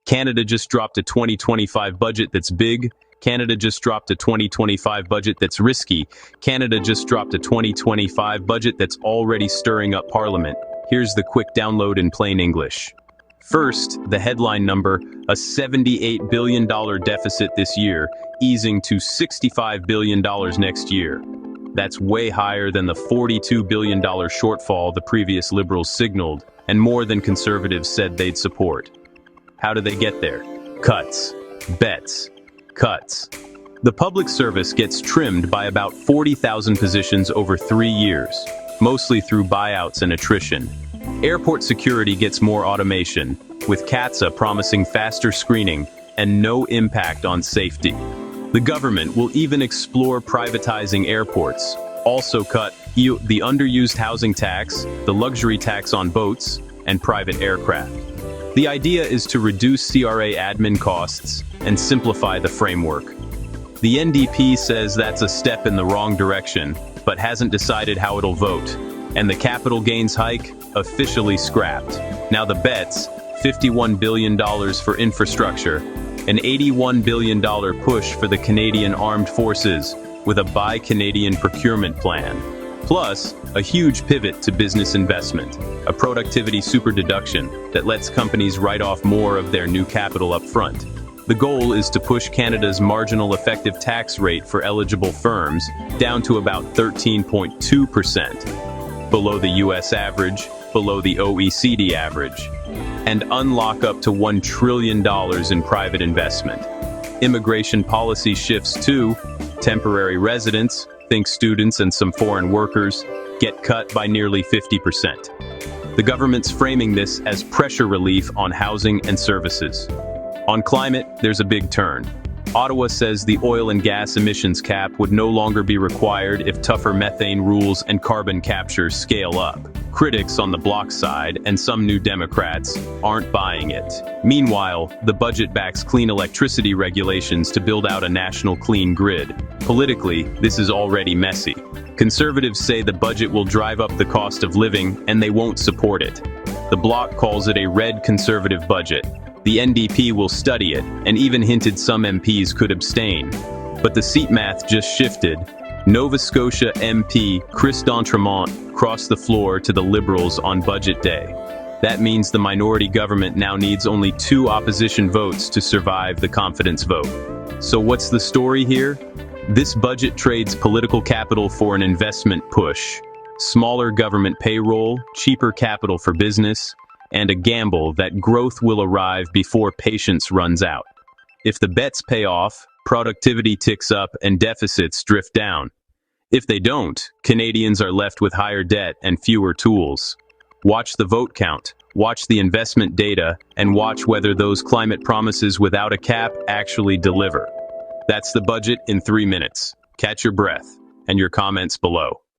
Canada just dropped a 2025 budget that's big. Canada just dropped a 2025 budget that's risky. Canada just dropped a 2025 budget that's already stirring up Parliament. Here's the quick download in plain English. First, the headline number, a $78 billion deficit this year, easing to $65 billion next year. That's way higher than the $42 billion shortfall the previous Liberals signaled, and more than Conservatives said they'd support. How do they get there? Cuts. Bets. Cuts. The public service gets trimmed by about 40,000 positions over 3 years, mostly through buyouts and attrition. Airport security gets more automation, with CATSA promising faster screening and no impact on safety. The government will even explore privatizing airports, also cut the underused housing tax, the luxury tax on boats, and private aircraft. The idea is to reduce CRA admin costs and simplify the framework. The NDP says that's a step in the wrong direction, but hasn't decided how it'll vote. And the capital gains hike, officially scrapped. Now the bets, $51 billion for infrastructure, an $81 billion push for the Canadian Armed Forces with a Buy Canadian procurement plan. Plus, a huge pivot to business investment, a productivity super deduction that lets companies write off more of their new capital up front. The goal is to push Canada's marginal effective tax rate for eligible firms down to about 13.2%, below the US average, below the OECD average, and unlock up to $1 trillion in private investment. Immigration policy shifts too. Temporary residents, think students and some foreign workers, get cut by nearly 50%. The government's framing this as pressure relief on housing and services. On climate, there's a big turn. Ottawa says the oil and gas emissions cap would no longer be required if tougher methane rules and carbon capture scale up. Critics on the Bloc side, and some New Democrats, aren't buying it. Meanwhile, the budget backs clean electricity regulations to build out a national clean grid. Politically, this is already messy. Conservatives say the budget will drive up the cost of living, and they won't support it. The Bloc calls it a red conservative budget. The NDP will study it, and even hinted some MPs could abstain. But the seat math just shifted. Nova Scotia MP Chris d'Entremont crossed the floor to the Liberals on budget day. That means the minority government now needs only 2 opposition votes to survive the confidence vote. So what's the story here? This budget trades political capital for an investment push. Smaller government payroll, cheaper capital for business, and a gamble that growth will arrive before patience runs out. If the bets pay off, productivity ticks up and deficits drift down. If they don't, Canadians are left with higher debt and fewer tools. Watch the vote count, watch the investment data, and watch whether those climate promises without a cap actually deliver. That's the budget in 3 minutes. Catch your breath and your comments below.